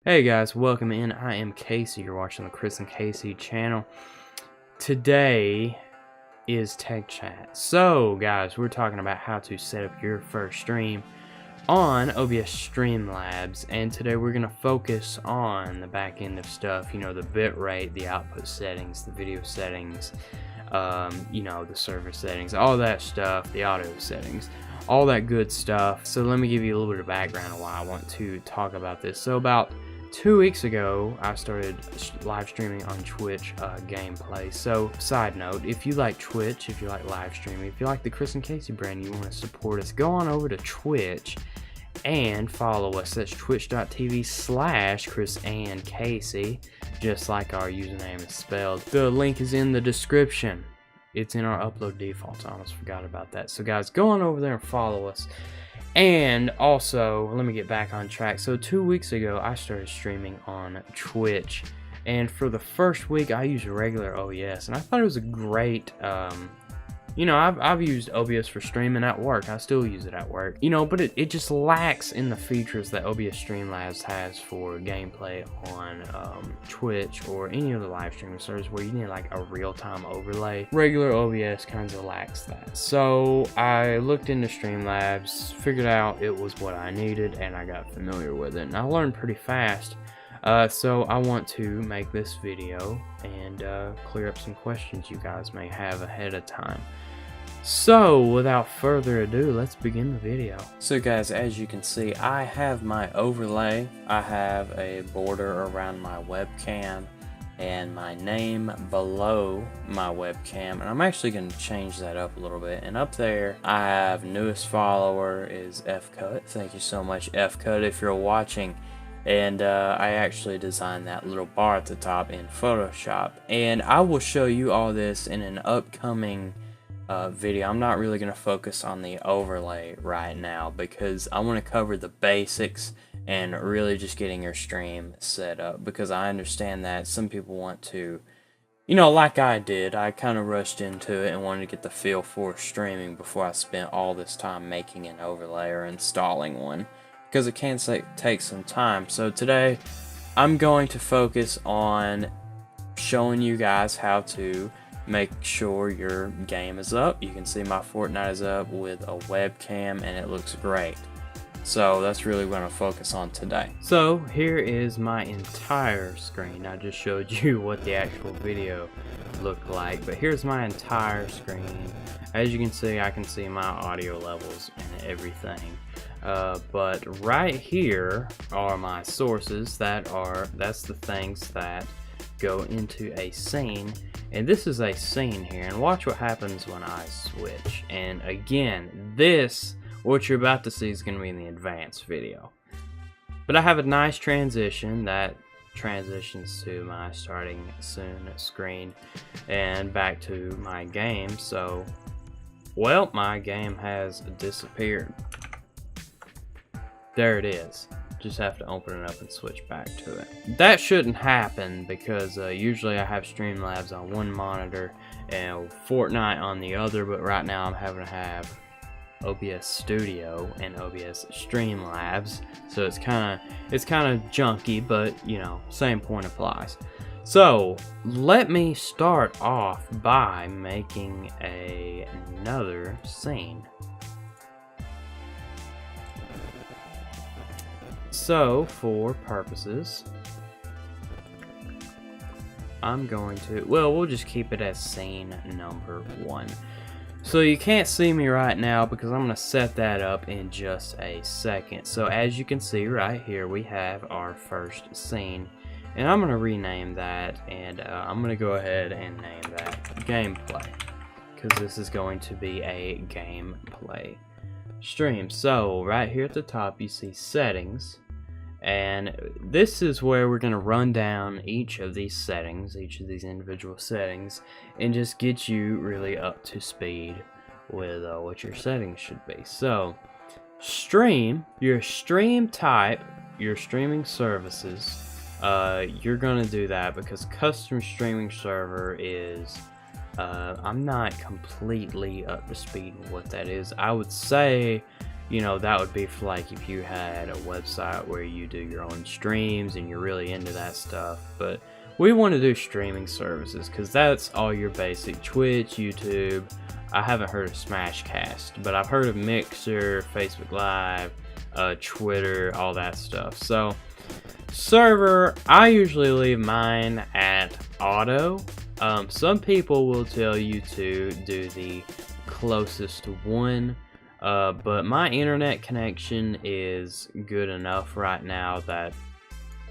Hey guys, welcome in. I am Casey. You're watching the Chris and Casey channel. Today is Tech Chat. So guys, we're talking about how to set up your first stream on OBS Streamlabs, and today we're going to focus on the back end of stuff, you know, the bitrate, the output settings, the video settings, you know, the server settings, all that stuff, the audio settings, all that good stuff. So let me give you a little bit of background on why I want to talk about this. So about 2 weeks ago, I started live streaming on Twitch gameplay. So, side note, if you like Twitch, if you like live streaming, if you like the Chris and Casey brand, you want to support us, go on over to Twitch and follow us. That's twitch.tv/Chris and Casey, just like our username is spelled. The link is in the description. It's in our upload defaults. I almost forgot about that. So, guys, go on over there and follow us. And also, let me get back on track. So 2 weeks ago, I started streaming on Twitch, and for the first week, I used regular OBS, and I thought it was a great, you know, I've used OBS for streaming at work. I still use it at work, you know, but it just lacks in the features that OBS Streamlabs has for gameplay on Twitch or any other live streaming service where you need like a real-time overlay. Regular OBS kind of lacks that. So I looked into Streamlabs, figured out it was what I needed, and I got familiar with it. And I learned pretty fast. So I want to make this video and clear up some questions you guys may have ahead of time. So without further ado, let's begin the video. So guys, as you can see, I have my overlay. I have a border around my webcam and my name below my webcam, and I'm actually going to change that up a little bit. And up there I have newest follower is FCut. Thank you so much, FCut, if you're watching. And I actually designed that little bar at the top in Photoshop, and I will show you all this in an upcoming video. I'm not really going to focus on the overlay right now because I want to cover the basics and really just getting your stream set up, because I understand that some people want to, you know, like I did, I kind of rushed into it and wanted to get the feel for streaming before I spent all this time making an overlay or installing one, because it can take some time. So today I'm going to focus on showing you guys how to make sure your game is up. You can see my Fortnite is up with a webcam and it looks great. So that's really what I'm going to focus on today. So here is my entire screen. I just showed you what the actual video looked like, but here's my entire screen. As you can see, I can see my audio levels and everything. But right here are my sources. That's the things that go into a scene, and this is a scene here, and watch what happens when I switch. And again, what you're about to see is going to be in the advanced video, but I have a nice transition that transitions to my starting soon screen and back to my game. So, well, my game has disappeared. There it is. Just have to open it up and switch back to it. That shouldn't happen because usually I have Streamlabs on one monitor and Fortnite on the other, but right now I'm having to have OBS Studio and OBS Streamlabs, so it's kind of junky, but you know, same point applies. So let me start off by making another scene. So, for purposes, I'm going to, well, we'll just keep it as scene number 1. So you can't see me right now because I'm going to set that up in just a second. So as you can see right here, we have our first scene, and I'm going to rename that, and I'm going to go ahead and name that gameplay, because this is going to be a gameplay stream. So right here at the top you see settings, and this is where we're going to run down each of these settings, each of these individual settings, and just get you really up to speed with what your settings should be. So, stream, your stream type, your streaming services, you're going to do that because custom streaming server is, I'm not completely up to speed with what that is. I would say you know, that would be for like if you had a website where you do your own streams and you're really into that stuff. But we want to do streaming services because that's all your basic Twitch, YouTube. I haven't heard of Smashcast, but I've heard of Mixer, Facebook Live, Twitter, all that stuff. So server, I usually leave mine at auto. Some people will tell you to do the closest one, but my internet connection is good enough right now that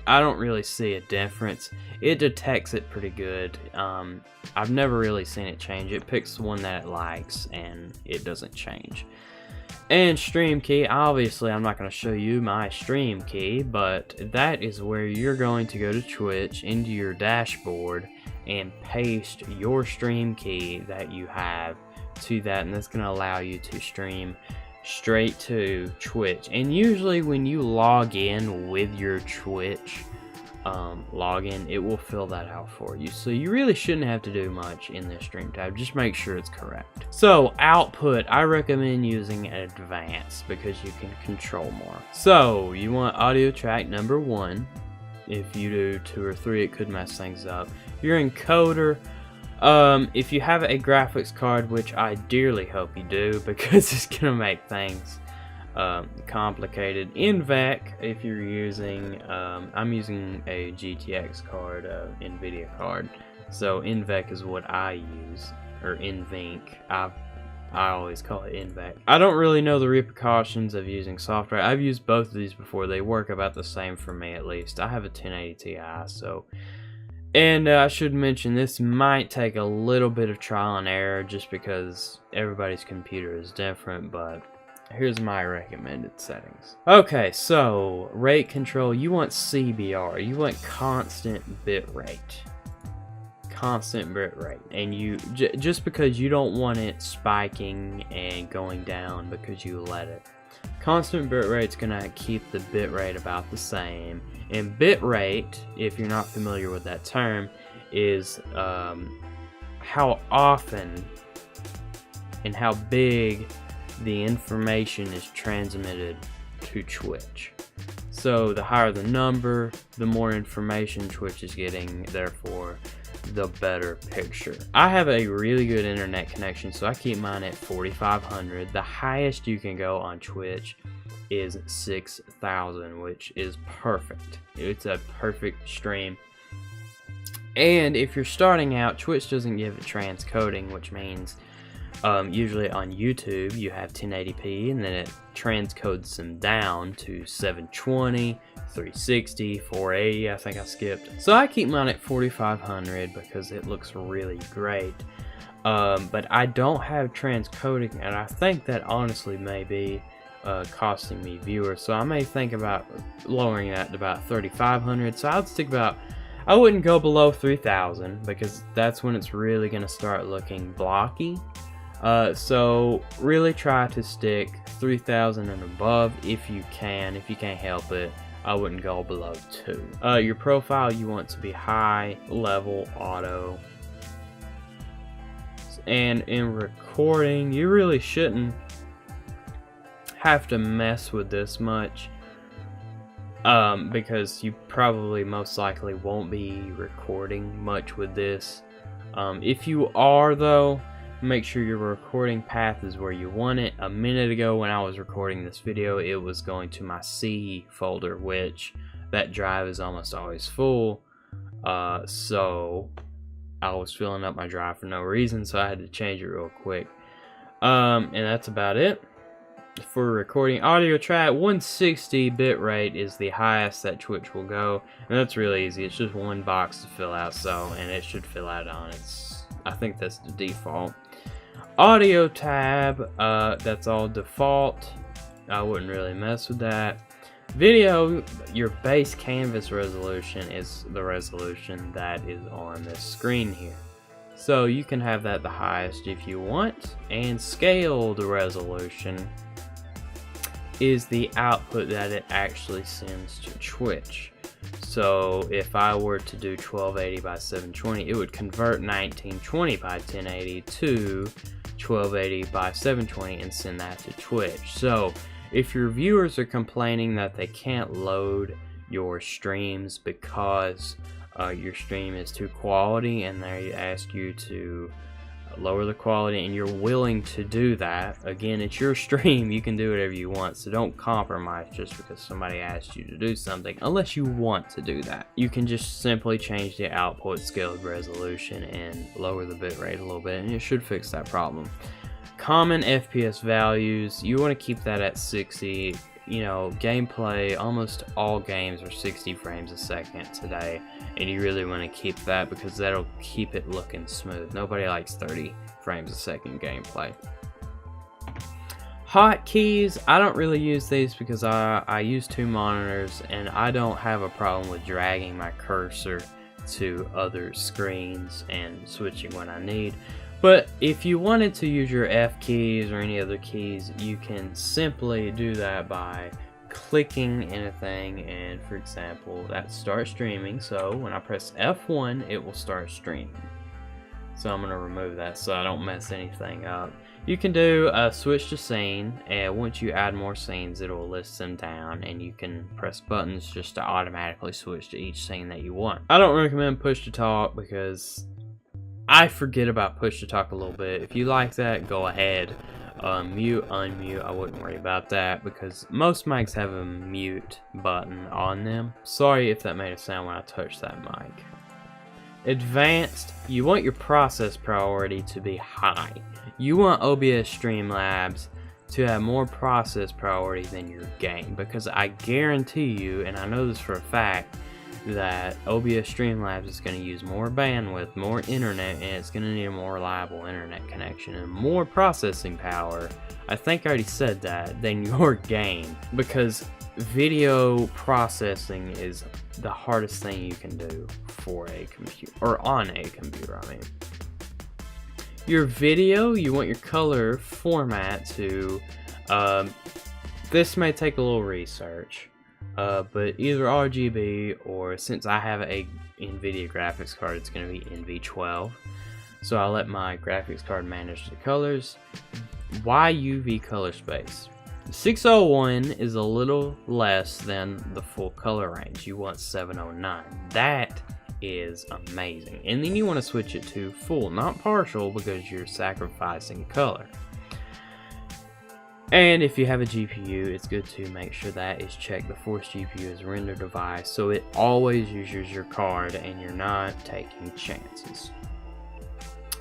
I don't really see a difference. It detects it pretty good. I've never really seen it change. It picks the one that it likes and it doesn't change. And stream key, obviously I'm not going to show you my stream key, but that is where you're going to go to Twitch into your dashboard and paste your stream key that you have to that, and that's going to allow you to stream straight to Twitch. And usually when you log in with your Twitch login, it will fill that out for you, so you really shouldn't have to do much in this stream tab. Just make sure it's correct. So output, I recommend using advanced because you can control more. So you want audio track number 1. If you do 2 or 3, it could mess things up. Your encoder, if you have a graphics card, which I dearly hope you do because it's gonna make things complicated. NVEC, if you're using, I'm using a GTX card, NVIDIA card, so NVEC is what I use, or NVENC. I always call it NVEC. I don't really know the repercussions of using software. I've used both of these before. They work about the same for me, at least. I have a 1080 Ti, so. And I should mention, this might take a little bit of trial and error just because everybody's computer is different, but here's my recommended settings. Okay, so rate control, you want CBR, you want constant bit rate. Constant bit rate, and you just because you don't want it spiking and going down because you let it. Constant bit rate's gonna keep the bit rate about the same. And bit rate, if you're not familiar with that term, is how often and how big the information is transmitted to Twitch. So the higher the number, the more information Twitch is getting, therefore the better picture. I have a really good internet connection, so I keep mine at 4500. The highest you can go on Twitch is 6000, which is perfect. It's a perfect stream. And if you're starting out, Twitch doesn't give it transcoding, which means usually on YouTube you have 1080p and then it transcodes them down to 720, 360, 480, I think I skipped. So I keep mine at 4500 because it looks really great. But I don't have transcoding, and I think that honestly may be costing me viewers, so I may think about lowering that to about 3500. So I'd stick about, I wouldn't go below 3000 because that's when it's really going to start looking blocky. So really try to stick 3000 and above if you can. If you can't help it, I wouldn't go below 2. Your profile, you want to be high level auto. And in recording, you really shouldn't have to mess with this much because you probably most likely won't be recording much with this. If you are though, make sure your recording path is where you want it. A minute ago when I was recording this video, it was going to my C folder, which that drive is almost always full, so I was filling up my drive for no reason, so I had to change it real quick. And that's about it for recording. Audio track, 160 bit rate is the highest that Twitch will go, and that's really easy. It's just one box to fill out, and it should fill out on its, I think that's the default. Audio tab, that's all default. I wouldn't really mess with that. Video, your base canvas resolution is the resolution that is on this screen here. So you can have that the highest if you want, and scaled resolution is the output that it actually sends to Twitch. So if I were to do 1280 by 720, it would convert 1920 by 1080 to 1280 by 720 and send that to Twitch. So If your viewers are complaining that they can't load your streams because your stream is too quality and they ask you to lower the quality and you're willing to do that, again, it's your stream, you can do whatever you want, so don't compromise just because somebody asked you to do something unless you want to do that. You can just simply change the output scale resolution and lower the bitrate a little bit and it should fix that problem. Common FPS values, you want to keep that at 60. You know, gameplay, almost all games are 60 frames a second today, and you really want to keep that because that'll keep it looking smooth. Nobody likes 30 frames a second gameplay. Hotkeys, I don't really use these because I use 2 monitors and I don't have a problem with dragging my cursor to other screens and switching when I need. But if you wanted to use your F keys or any other keys, you can simply do that by clicking anything, and for example, that starts streaming. So when I press F1, it will start streaming. So I'm going to remove that so I don't mess anything up. You can do a switch to scene, and once you add more scenes, it will list them down, and you can press buttons just to automatically switch to each scene that you want. I don't recommend push to talk because I forget about push to talk a little bit. If you like that, go ahead. Mute, unmute, I wouldn't worry about that because most mics have a mute button on them. Sorry if that made a sound when I touched that mic. Advanced, you want your process priority to be high. You want OBS Streamlabs to have more process priority than your game, because I guarantee you, and I know this for a fact, that OBS Streamlabs is going to use more bandwidth, more internet, and it's going to need a more reliable internet connection and more processing power, I think I already said that, than your game, because video processing is the hardest thing you can do for a computer, or on a computer, I mean. Your video, you want your color format to, this may take a little research. But either RGB, or since I have a NVIDIA graphics card, it's going to be NV12. So I'll let my graphics card manage the colors. YUV color space. 601 is a little less than the full color range. You want 709. That is amazing. And then you want to switch it to full, not partial, because you're sacrificing color. And if you have a GPU, it's good to make sure that is checked. The Force GPU is a render device, so it always uses your card and you're not taking chances.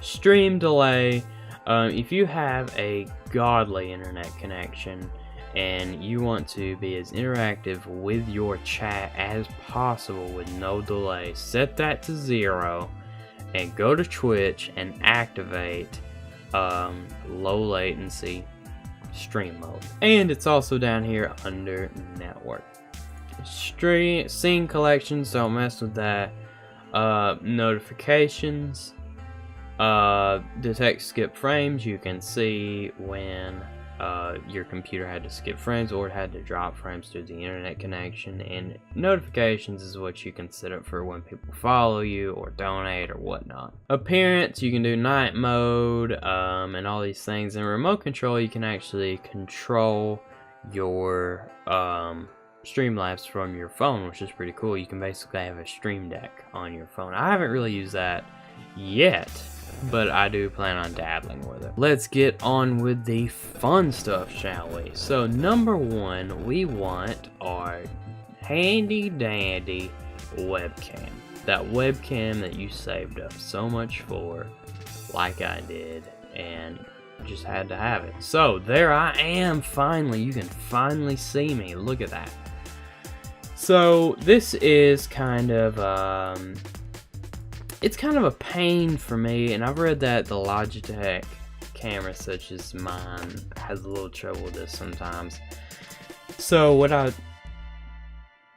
Stream delay. If you have a godly internet connection and you want to be as interactive with your chat as possible with no delay, set that to 0 and go to Twitch and activate low latency stream mode. And it's also down here under network. Scene collections, don't mess with that. Notifications, detect skip frames. You can see when your computer had to skip frames or it had to drop frames due to the internet connection. And notifications is what you can set up for when people follow you or donate or whatnot. Appearance, you can do night mode and all these things. And remote control, you can actually control your Streamlabs from your phone, which is pretty cool. You can basically have a stream deck on your phone. I haven't really used that yet, but I do plan on dabbling with it. Let's get on with the fun stuff, shall we? So number 1, we want our handy dandy webcam. That webcam that you saved up so much for, like I did, and just had to have it. So there I am, finally. You can finally see me. Look at that. So this is kind of it's kind of a pain for me, and I've read that the Logitech cameras such as mine has a little trouble with this sometimes. So that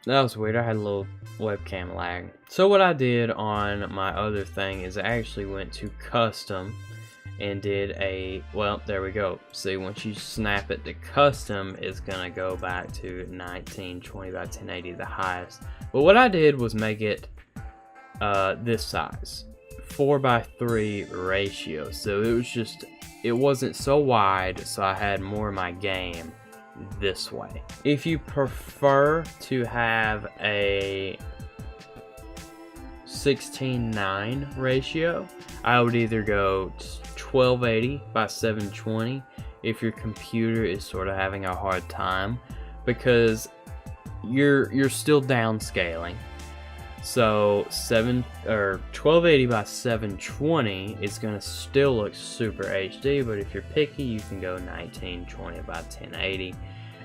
was weird, I had a little webcam lag. So what I did on my other thing is I actually went to custom and did well, there we go. See, once you snap it to custom, it's gonna go back to 1920 by 1080, the highest. But what I did was make it this size, 4:3 ratio. So it wasn't so wide, so I had more of my game this way. If you prefer to have a 16:9 ratio, I would either go 1280 by 720 if your computer is sort of having a hard time, because you're still downscaling. So 1280 by 720 is going to still look super HD, but if you're picky, you can go 1920 by 1080.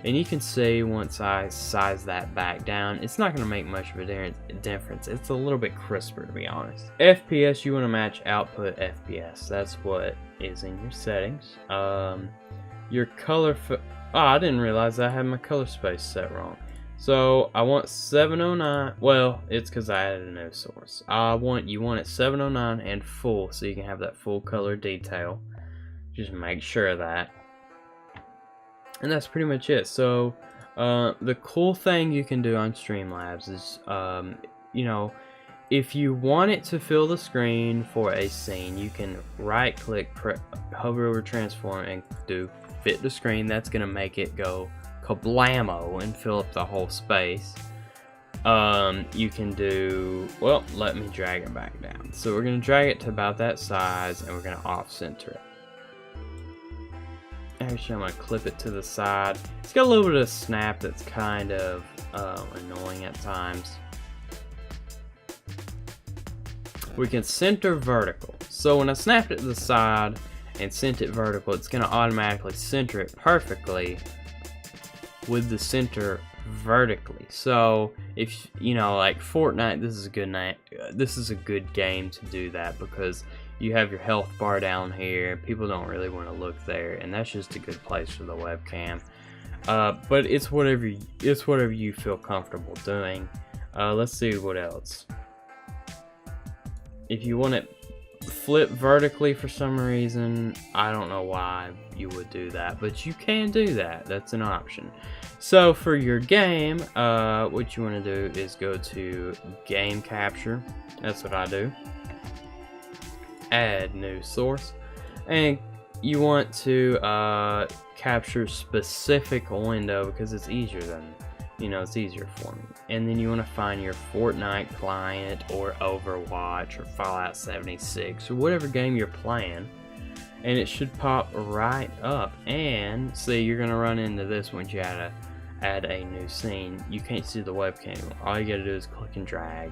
And you can see once I size that back down, it's not going to make much of a difference. It's a little bit crisper, to be honest. FPS, you want to match output FPS. That's what is in your settings. Your color, I didn't realize I had my color space set wrong. So I want 709. Well, it's because I added a new source. You want it 709 and full, so you can have that full color detail. Just make sure of that. And that's pretty much it. So the cool thing you can do on Streamlabs is, you know, if you want it to fill the screen for a scene, you can right click, hover over transform, and do fit the screen. That's going to make it go kablamo and fill up the whole space. You can do, well, let me drag it back down. So we're going to drag it to about that size, and we're going to off center it. Actually, I'm going to clip it to the side. It's got a little bit of snap that's kind of annoying at times. We can center vertical. So when I snapped it to the side and sent it vertical, it's going to automatically center it perfectly with the center vertically. So if you know, like Fortnite, this is a good game to do that, because you have your health bar down here. People don't really want to look there, and that's just a good place for the webcam. But it's whatever you feel comfortable doing. Let's see what else. If you want it flip vertically for some reason, I don't know why you would do that, but you can do that. That's an option. So for your game, what you want to do is go to game capture. That's what I do. Add new source, and you want to capture specific window because it's easier than, you know, it's easier for me. And then you want to find your Fortnite client or Overwatch or Fallout 76 or whatever game you're playing, and it should pop right up. And see, you're gonna run into this once you add a new scene. You can't see the webcam. All you gotta do is click and drag,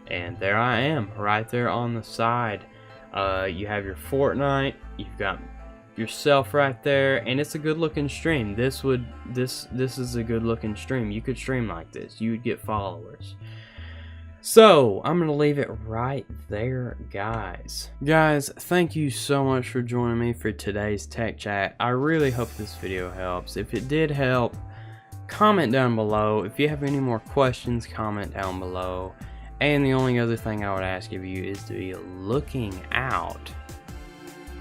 and there I am, right there on the side. You have your Fortnite, you've got yourself right there, and it's a good looking stream. This is a good looking stream. You could stream like this, you would get followers. So I'm gonna leave it right there, guys. Thank you so much for joining me for today's tech chat. I really hope this video helps. If it did help, comment down below. If you have any more questions, comment down below. And the only other thing I would ask of you is to be looking out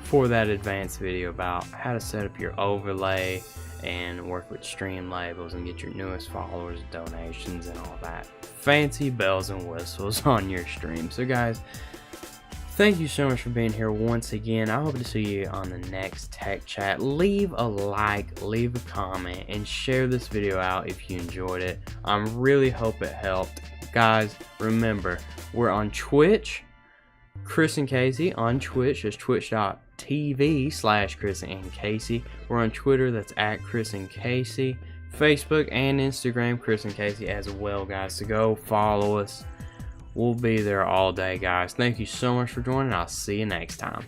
for that advanced video about how to set up your overlay and work with Streamlabs and get your newest followers, donations, and all that fancy bells and whistles on your stream. So guys, thank you so much for being here once again. I hope to see you on the next tech chat. Leave a like, leave a comment, and share this video out if you enjoyed it. I really hope it helped. Guys, remember, we're on Twitch, Chris and Casey on Twitch. It's twitch.tv/Chris and Casey. We're on Twitter, that's @Chris and Casey. Facebook and Instagram, Chris and Casey as well, guys. So go follow us. We'll be there all day, guys. Thank you so much for joining. I'll see you next time.